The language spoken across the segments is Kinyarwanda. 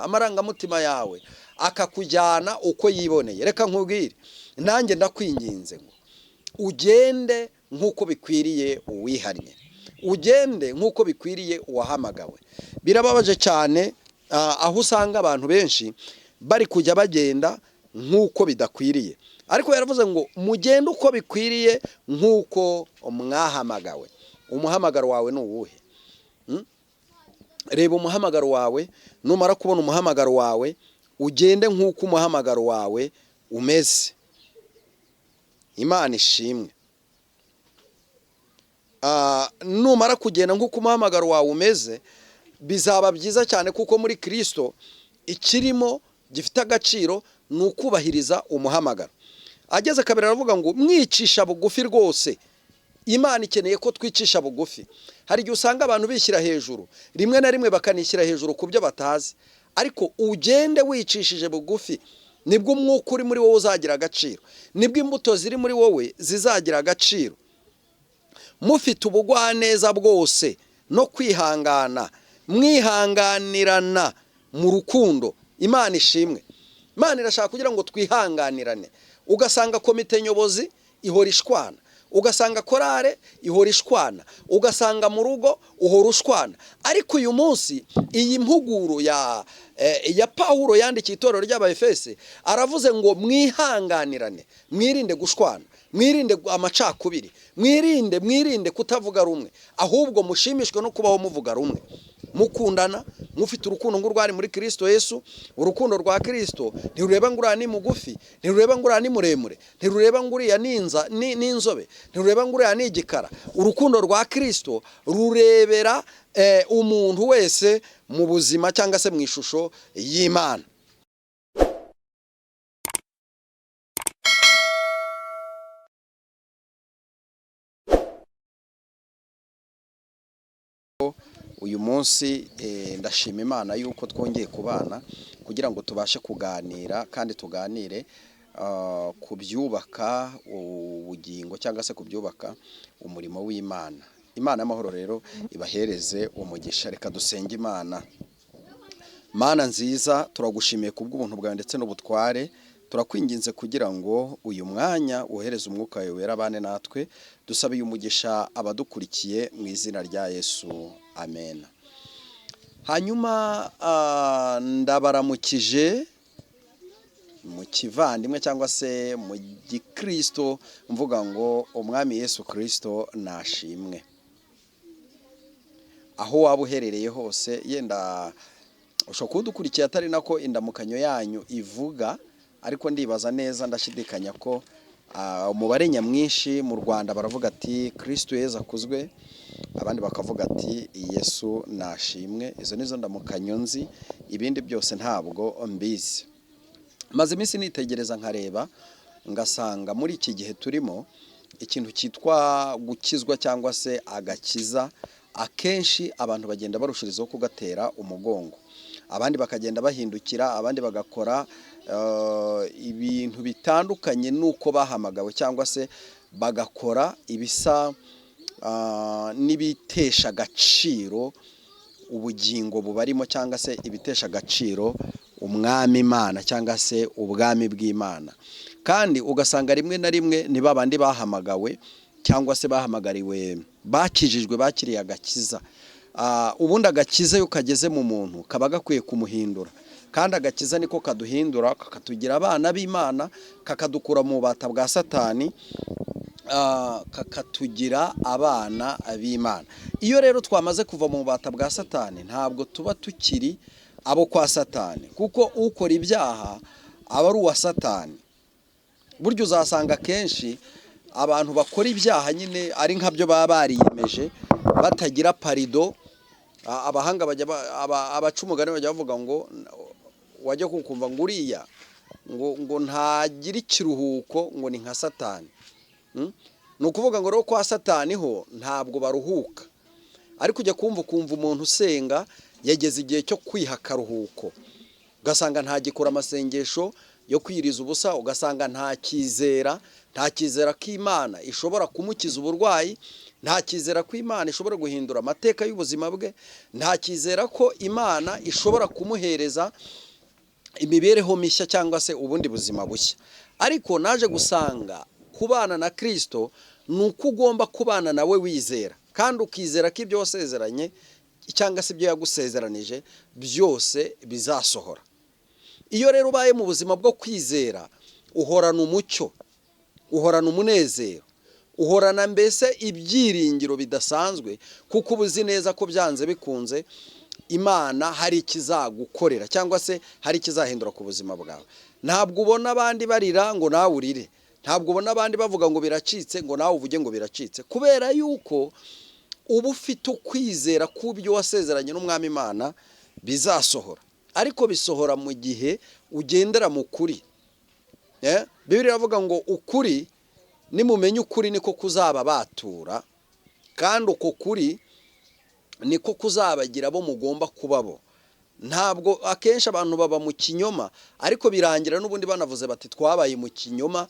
amarangamutima yawe akakujyana uko yiboneye. Reka nkubwire, nanjye ndakwinginze ngo ugende nk'uko bikwiriye uwihannye, ugende nk'uko bikwiriye uwahamagawe. Birababaje cyane aho usanga abantu benshi bari kujya bagenda nk'uko bidakwiriye, ariko yaravuze ngo mugende uko bikwiriye nk'uko mwahamagawe. Umuhamagaro wawe ni uwuhe? Reba umuhamagaro wawe, numara kubona umuhamagaro wawe ugende nk'uko umuhamagaro wawe umeze. Imana ishimwe. Numara kugenda nk'uko umuhamagaro wawe umeze, bizaba byiza cyane, kuko muri Kristo ikirimo gifite agaciro ni ukubahiriza umuhamagaro. Ageze kabiri aravuga ngo mwicisha bugufi rwose. Imana ikeneye ko twicisha bugufi. Hari igihe usanga abantu bishyira hejuru, rimwe na rimwe bakanishyira hejuru ku byo batazi, ariko ugende wicishije bugufi, nibwo umwuka uri muri wowe uzagira agaciro, nibwo imbuto ziri muri wowe zizagira agaciro. Mufite ubugwaneza bwose no kwihangana, mwihanganirana mu rukundo. Imana ishimwe. Imana irashaka kugira ngo twihanganirane. Ugasanga komite nyobozi ihora ishwana, ugasanga korale ihora ishwana, ugasanga mu rugo uhora ushwana. Ariko uyu munsi iyi mpuguro ya Pawulo yandikiye itorero ry'Abefese, aravuze ngo mwihanganirane, mwirinde gushwana, mwirinde amacakubiri, mwirinde kutavuga rumwe, ahubwo mushimishwe no kubaho muvuga rumwe, mukundana, mufite urukundo ngurwari muri Kristo Yesu. Urukundo rwa Kristo ntirureba ngura ni mugufi, ntirureba ngura ni muremure, ntirureba nguriya n'inzobe, ntirureba nguriya ni igikara. Urukundo rwa Kristo rurebera umuntu wese mu buzima cyangwa se mu ishusho y'Imana. Uyu munsi ndashima Imana yuko twongeye kubana kugira ngo tubashe kuganira, kandi tuganire ku byubaka ubugingo cyangwa se ku byubaka umurimo w'Imana. Imana y'amahoro rero ibahereze umugisha. Reka dusenge Imana. Mana nziza, turagushimiye kubw'ubuntu bwawe ndetse n'ubutware. Turakwinginze kugira ngo uyu mwanya wohereze umwuka wawe wera abane natwe. Dusabiye umugisha abadukurikiye mu izina rya Yesu. Amen. Hanyuma ndabaramukije mu kivandimwe cyangwa se mu gikristo, mvuga ngo umwami Yesu Kristo nashimwe. Aho waba uherereye hose, yenda ushobora kudukurikiye atari nako indamukanyo yanyu ivuga, ariko ndibaza neza, ndashidikanya ko umubare nyamwinshi mu Rwanda baravuga ati Kristo Yesu akuzwe, abandi bakavuga ati Yesu nashimwe. Izo nizo ndamukanyo nzi, ibindi byose ntabwo mbizi. Maze iminsi nitegereza nkareba, ngasanga muri iki gihe turimo ikintu cyitwa gukizwa cyangwa se agakiza, akenshi abantu bagenda barushirizaho kugatera umugongo. Abandi bakagenda bahindukira, abandi bagakora ibintu bitandukanye nuko bahamagawe, cyangwa se bagakora ibisa n'ibitesha agaciro ubugingo bubarimo, cyangwa se ibitesha agaciro umwami Imana cyangwa se ubwami bw'Imana. Kandi ugasanga rimwe na rimwe ni babandi bahamagawe cyangwa se bahamagariwe, bakijijwe, bakiriye agakiza. Ubundi agakiza iyo kageze mu muntu kaba gakwiye kumuhindura, kandi agakiza niko kaduhindura, kakatugira abana b'Imana, kakadukura mu bubata bwa Satani, kakatugira abana b'Imana. Iyo rero twamaze kuva mu bubata bwa Satani, ntabwo tuba tukiri abo kwa Satani, kuko ukora ibyaha aba ari uwa Satani. Buryo uzasanga kenshi abantu bakora ibyaha nyine ari nkabyo baba bariyemeje, batagira parido. Abahanga abacumugani bajya bavuga ngo wajya kukumva ngo uriya ngo ntagira ikiruhuko, ngo ni nka Satani. Ni ukuvuga ngo rero kwa Satani ho ntabwo baruhuka, ariko ujya kumva umuntu usenga yageze igihe cyo kwiha akaruhuko, ugasanga ntagikora amasengesho yo kwiriza ubusa, ugasanga nta kizera, ntakizera ko Imana ishobora kumukiza uburwayi, ntakizera ko Imana ishobora guhindura amateka y'ubuzima bwe, ntakizera ko Imana ishobora kumuhereza imibereho mishya cyangwa se ubundi buzima bushya. Ariko naje gusanga kubana na Kristo ni uko ugomba kubana nawe wizera, kandi ukizera ko ibyo wasezeranye cyangwa se ibyo yagusezeranije byose bizasohora. Iyo rero ubaye mu buzima bwo kwizera, uhorana umucyo, uhorana umunezero, uhorana mbese ibyiringiro bidasanzwe, kuko ubuzi neza ko byanze bikunze Imana hari ikizagukorera cyangwa se hari ikizahindura ku buzima bwawe. Ntabwo ubona abandi barira ngo nawe urire, ntabwo ubona abandi bavuga ngo biracitse ngo nawe uvuge ngo biracitse, kubera yuko uba ufite ukwizera kubyo wasezeranye n'Umwami Imana bizasohora. Ariko bisohora mu gihe ugendera mu kuri. Bibiliya iravuga ngo ukuri, nimumenya ukuri niko kuzaba batura, kandi uko kuri niko kuzabagira abo mugomba kubabo. Ntabwo akenshi abantu baba mu kinyoma, ariko birangira n'ubundi banavuze bati twabaye mu kinyoma,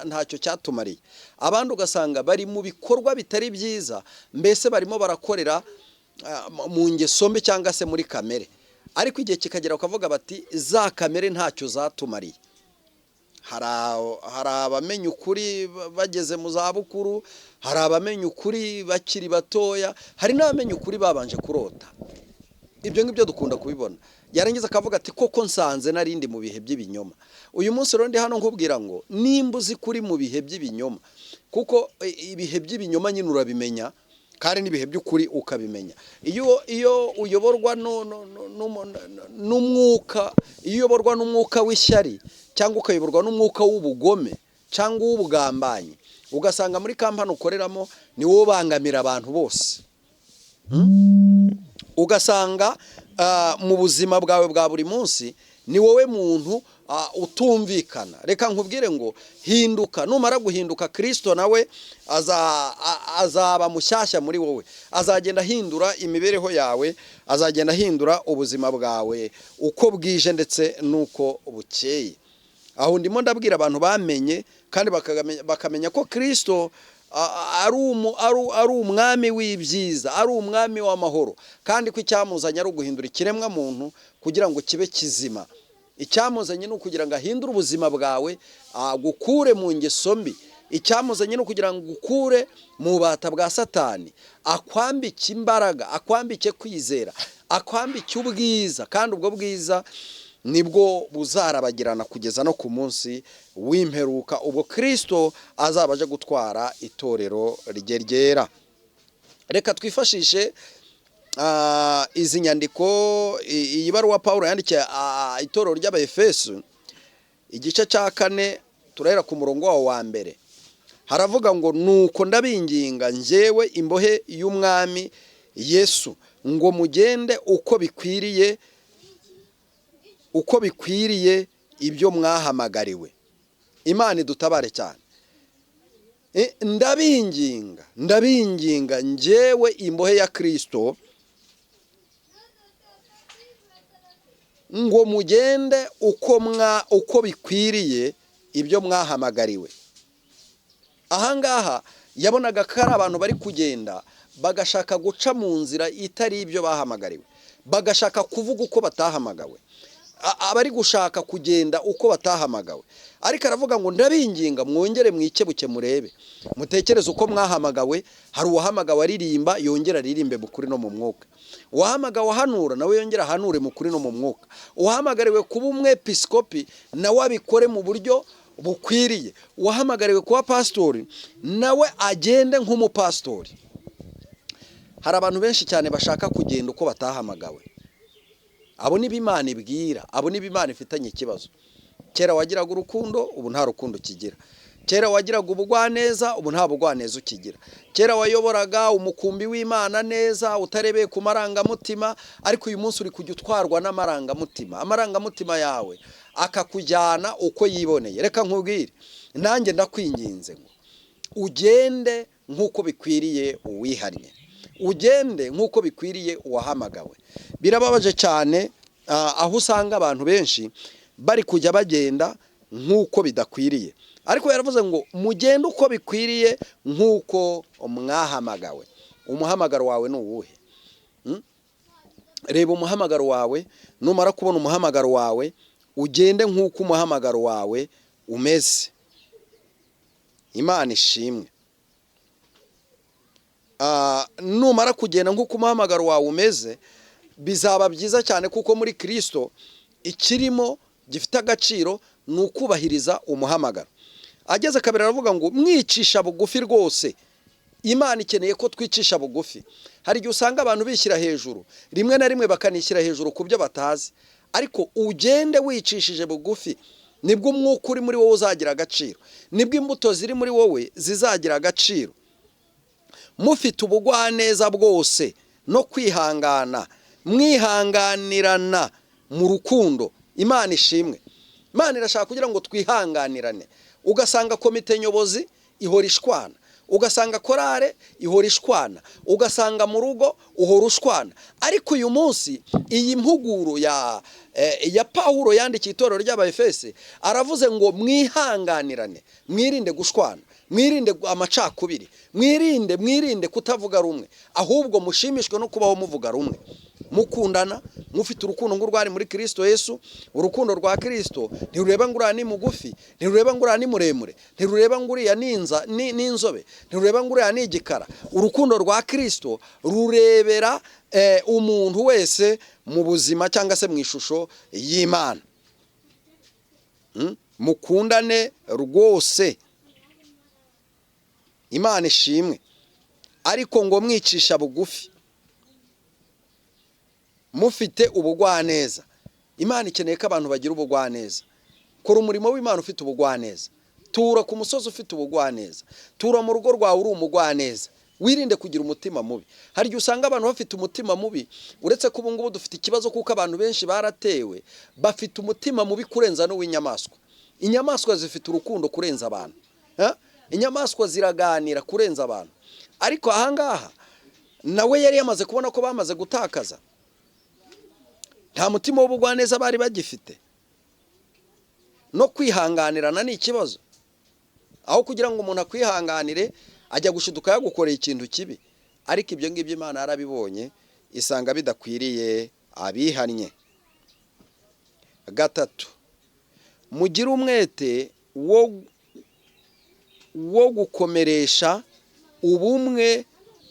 ntacyo cyatumariye. Abandi ugasanga bari mu bikorwa bitari byiza, mbese barimo barakorera mu ngeso mbi cyangwa se muri kamere, ariko igihe kikagera ukavuga bati za kamere ntacyo zatumariye. Hari abamenya ukuri bageze mu zabukuru, hari abamenya ukuri bakiri batoya, hari n'abamenya ukuri babanje kurota. Ibyo ngibyo dukunda kubibona. Yarangiza akavuga ati koko nsanze narindi mu bihe by'ibinyoma. Uyu munsi rero ndi hano nkubwira ngo nimba uzi kuri mu bihe by'ibinyoma, kuko ibihe by'ibinyoma nyine urabimenya, kandi n'ibihe by'ukuri ukabimenya. Iyo uyoborwa n'umwuka, iyo uyoborwa n'umwuka w'ishyari, cyangwa ukayoborwa n'umwuka w'ubugome cyangwa w'ubugambanyi, ugasanga muri kampani ukoreramo ni wowe ubangamira abantu bose. Ugasanga mu buzima bwawe bwa buri munsi ni wowe muntu utumvikana. Reka nkubwire ngo hinduka. Numara guhinduka, Kristo nawe azaba mushyashya muri wowe, azagenda ahindura imibereho yawe, azagenda ahindura ubuzima bwawe uko bwije ndetse n'uko bukeye. Aho ndimo ndabwira abantu bamenye kandi bakamenya ko Kristo ari umwami w'ibyiza, ari umwami w'amahoro, kandi ko icyamuzanye ari uguhindura ikiremwa muntu kugira ngo kibe kizima. Icyamuzanye ni ukugira ngo ahindure ubuzima bwawe, gukure mu ngeso mbi. Icyamuzanye ni ukugira ngo gukure mu bubata bwa Satani, akwambike imbaraga, akwambike kwizera, akwambike ubwiza, kandi ubwo bwiza nibwo buzarabagirana kugeza no ku munsi w'imperuka, ubwo Kristo azaba aje gutwara itorero rye ryera. Reka twifashishe izi nyandiko, iyi baruwa Pawulo yandikiye itorero ry'Abefeso, igice cya 4 turahera ku murongo wawo wa mbere. Haravuga ngo nuko ndabinginga njyewe imbohe y'Umwami Yesu, ngo mugende uko bikwiriye ibyo mwahamagariwe. Imana idutabare cyane. Ndabinginga njyewe imbohe ya Kristo, ngo mugende uko bikwiriye ibyo mwahamagariwe. Ahangaha yabonaga ko ari abantu bari kugenda bagashaka guca mu nzira itari ibyo bahamagariwe, bagashaka kuvuga uko batahamagawe, abari gushaka kugenda uko batahamagawe. Ariko aravuga ngo ndabinginga mwongere mwikebuke murebe, mutekereze uko mwahamagawe. Hari uwahamagawe aririmba, yongera aririmbe mu kuri no mu mwuka. Uwahamagawe ahanura, nawe yongera ahanure mu kuri no mu mwuka. Uwahamagariwe kuba umwepiskopi, nawe abikore mu buryo bukwiriye. Uwahamagariwe kuba pastori, nawe agende nk'umupastori. Hari abantu benshi cyane bashaka kugenda uko batahamagawe. Abo ni b'Imana ibwira, abo ni b'Imana ifitanye ikibazo. Kera wagiraga urukundo, ubu nta rukundo ukigira. Kera wagiraga ubugwaneza, ubu nta bugwaneza ukigira. Kera wayoboraga umukumbi w'Imana neza, utarebeye ku marangamutima, ariko uyu munsi uri kujya utwarwa n'amarangamutima. Amarangamutima yawe akakujyana uko yiboneye. Reka nkubwire, nanjye ndakwinginze ngo ugende nk'uko bikwiriye uwihannye, ugende nk'uko bikwiriye uwahamagawe. Birababaje cyane aho usanga abantu benshi bari kujya bagenda nk'uko bidakwiriye. ariko yaravuze ngo mugende uko bikwiriye nk'uko mwahamagawe. Umuhamagaro wawe ni uwuhe? Reba umuhamagaro wawe, numara kubona umuhamagaro wawe ugende nk'uko umuhamagaro wawe umeze. Imana ishimwe. Numara kugenda nk'uko umuhamagaro wawe umeze, bizaba byiza cyane kuko muri Kristo ikirimo gifite agaciro ni ukubahiriza umuhamagaro. Ageze kabiri aravuga ngo mwicisha bugufi rwose. Imana ikeneye ko twicisha bugufi. Hari igihe usanga abantu bishyira hejuru, rimwe na rimwe bakanishyira hejuru ku byo batazi, ariko ugende wicishije bugufi, nibwo umwuka uri muri wowe uzagira agaciro, nibwo imbuto ziri muri wowe zizagira agaciro. Mufite ubugwaneza bwose no kwihangana, mwihanganirana mu rukundo. Imana ishimwe. Imana irashaka kugira ngo twihanganirane. Ugasanga komite nyobozi ihora ishwana, ugasanga korale ihora ishwana, ugasanga mu rugo uhora ushwana. Ariko uyu munsi iyi mpuguro ya Pawulo yandikiye itorero ry'Abefese, aravuze ngo mwihanganirane, mwirinde gushwana, mwirinde amacakubiri, mwirinde kutavuga rumwe, ahubwo mushimishwe no kubaho muvuga rumwe, mukundana, mufite urukundo ngurwari muri Kristo Yesu. Urukundo rwa Kristo ntirureba ngura ni mugufi, ntirureba ngura ni muremure, ntirureba nguriya n'inzobe, ntirureba nguriya ni igikara. Urukundo rwa Kristo rurebera umuntu wese mu buzima cyangwa se mu ishusho y'Imana. Mukundane rwose. Imana ishimwe. Ariko ngo mwicisha bugufi, mufite ubugwaneza. Imana ikeneye ko abantu bagira ubugwaneza. Kora umurimo w'Imana ufite ubugwaneza. Tura ku musozi ufite ubugwaneza. Tura mu rugo rwawe uri umugwaneza. Wirinde kugira umutima mubi. Hari igihe usanga abantu bafite umutima mubi, uretse ko ubu ngubu dufite ikibazo kuko abantu benshi baratewe, bafite umutima mubi kurenza n'uw'inyamaswa. Inyamaswa zifite urukundo kurenza abantu. Inyamaswa ziraganira kurenza abantu. Ariko ahangaha nawe yari yamaze kubona ko bamaze gutakaza. Nta mutima w'ubugwaneza bari bagifite. No kwihanganirana ni ikibazo. Aho kugira ngo umuntu akwihanganire, ajya gushiduka yagukoreye ikintu kibi. Ariko ibyo ngibyo Imana yarabibonye, isanga bidakwiriye abihannye. Gatatu, mugire umwete wo gukomeresha ubumwe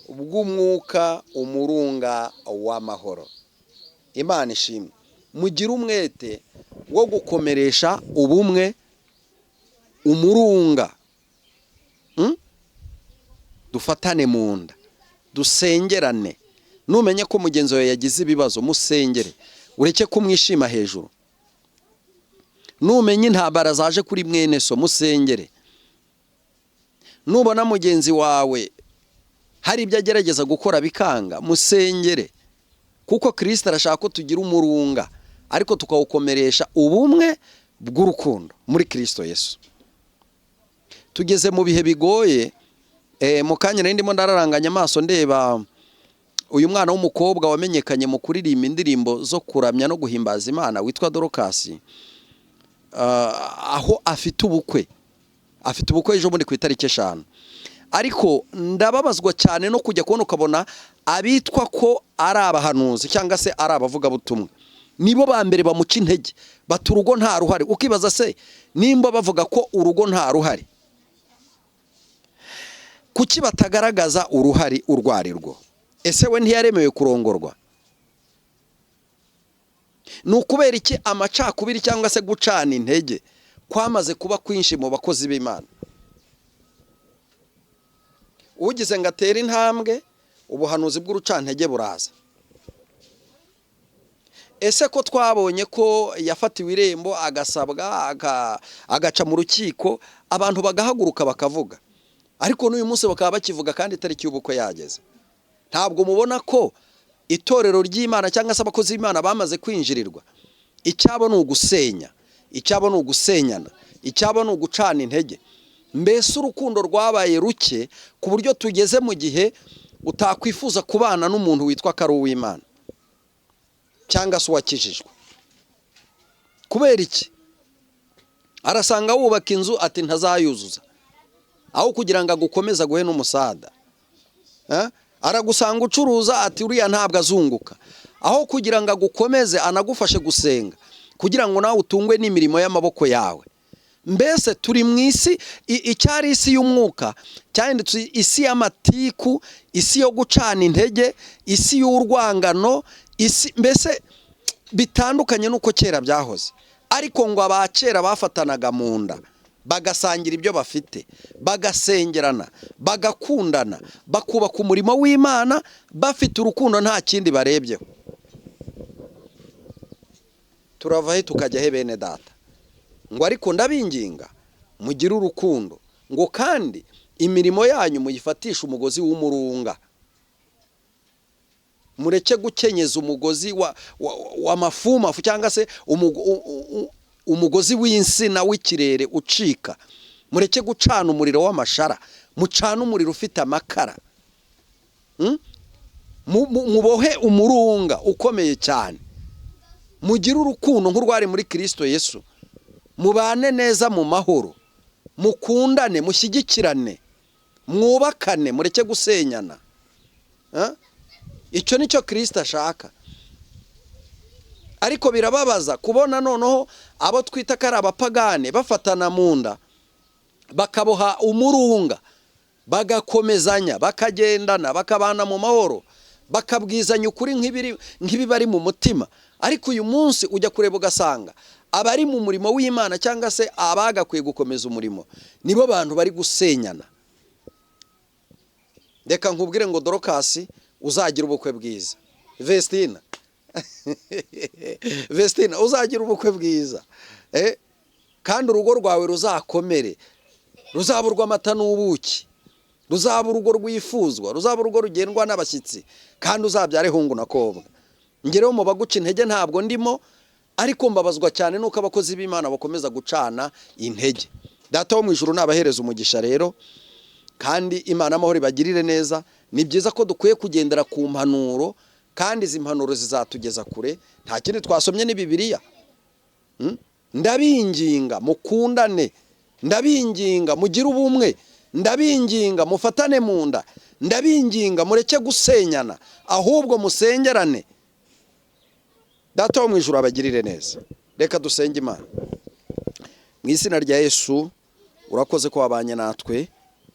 bw'umwuka umurunga w'amahoro. Imana ishimwe. Mugire umwete wo gukomeresha ubumwe umurunga. Dufatane mu nda, dusengerane. Numenye ko mugenzi wawe yagize ibibazo, musengere, ureke kumwishima hejuru. Numenye intambara zaje kuri mwene so, musengere. Nubona mugenzi wawe hari ibyo agerageza gukora bikanga, musengere. Kuko Kristo arashaka ko tugira umurunga, ariko tukawukomeresha ubumwe bw'urukundo muri Kristo Yesu. Tugeze mu bihe bigoye. Mu kanya nari ndimo ndararanganya amaso ndeba uyu mwana w'umukobwa wamenyekanye mu kuririmba indirimbo zo kuramya no guhimbaza Imana witwa Dorokasi, aho afite ubukwe ejo bundi ku itariki 5. Ariko ndababazwa cyane no kujya kubona ukabona abitwa ko ari abahanuzi cyangwa se ari abavuga butumwa, nibo ba mbere bamuca intege, bati urugo nta ruhari. Ukibaza se nimba bavuga ko urugo nta ruhari, kuki batagaragaza uruhari urwarirwo? Ese we ntiyaremewe kurongorwa? Ni ukubera iki amacakubiri cyangwa se gucana intege kwamaze kuba kwinshi mu bakozi b'Imana? Ugize ngo atere intambwe, ubuhanuzi bw'urucantege buraza. Ese ko twabonye ko yafatiwe irembo, agasabwa, agaca mu rukiko, abantu bagahaguruka bakavuga, ariko n'uyu munsi bakaba bakivuga kandi itariki y'ubukwe yageze. Ntabwo mubona ko itorero ry'Imana cyangwa se abakozi b'Imana bamaze kwinjirirwa? Icyabo ni ugusenya, icyabo ni ugusenyana, icyabo ni ugucana intege. Mbese urukundo rwabaye ruke ku buryo tugeze mu gihe utakwifuza kubana n'umuntu witwa ko ari uw'Imana cyangwa se uwakijijwe. Kubera iki? arasanga wubaka inzu ati ntazayuzuza, aho kugira ngo agukomeze aguhe n'umusada. Aragusanga ucuruza ati uriya ntabwo azunguka, aho kugira ngo agukomeze anagufashe gusenga kugira ngo nawe utungwe n'imirimo y'amaboko yawe. Mbese turi mu isi, icyari isi y'umwuka cyahindutse isi y'amatiku, isi yo gucana intege, isi y'urwangano, isi mbese bitandukanye nuko kera byahoze. Ariko ngo abakera bafatanaga mu nda, bagasangira ibyo bafite, bagasengerana, bagakundana, bakubaka umurimo w'Imana bafite urukundo nta kindi barebyeho. Turava he tukajya he bene data? Ngo ariko ndabinginga mugire urukundo, ngo kandi imirimo yanyu muyifatisha umugozi w'umurunga. Mureke gukenyeza umugozi wa mafumafu cyangwa se umugozi w'insina w'ikirere ucika. Mureke gucana umuriro w'amashara, mucana umuriro ufite amakara. Mubohe umurunga ukomeye cyane. Mugire urukundo nk'urwari muri Kristo Yesu. Mubane neza mu mahoro, mukundane, mushyigikirane, mwubakane, mureke gusenyana. Icyo nicyo Kristo ashaka. Ariko birababaza kubona noneho abo twita ko ari abapagane bafatana mu nda, bakaboha umurunga, bagakomezanya, bakagendana, bakabana mu mahoro, bakabwizanya ukuri nk'ibibari mu mutima. Ariko uyu munsi ujya kureba ugasanga abari mu murimo w'Imana cyangwa se abagakwiye gukomeza umurimo nibo bantu bari gusenyana. Reka nkubwire ngo Dorokasi uzagira ubukwe bwiza. Vestina uzagira ubukwe bwiza. Kandi urugo rwawe ruzakomere, ruzaburwa amata n'ubuki, ruzaba urugo rwifuzwa, ruzaba urugo rugendwa n'abashyitsi, kandi uzabyare hungu na kobwa. Ngereho mu baguca intege ntabwo ndimo, ariko mbabazwa cyane nuko abakozi b'Imana bakomeza gucana intege. Data wo mu ijuru nabahereza umugisha rero, kandi Imana amahoro ibagirire neza. Ni byiza ko dukwiye kugendera ku mpanuro, kandi izi mpanuro zizatugeza kure. Nta kindi twasomye ni Bibiliya. Ndabinginga mukundane, ndabinginga mugire ubumwe, ndabinginga mufatane mu nda, ndabinginga mureke gusenyana, ahubwo musengerane. Data wo mu ijuru abagirire neza. Reka dusenge Imana. Mu izina rya Yesu, urakoze ko wabanye natwe,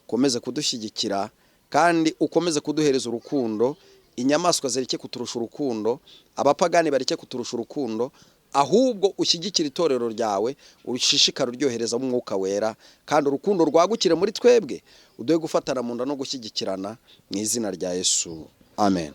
ukomeze kudushyigikira kandi ukomeze kuduhereza urukundo. Inyamaswa zireke kuturusha urukundo, abapagani bareke kuturusha urukundo, ahubwo ushyigikira itorero ryawe, urushishikara uryohereza mu Mwuka Wera, kandi urukundo rwagukire muri twebwe, uduhe gufatana mu nda no gushyigikirana mu izina rya Yesu. Amen.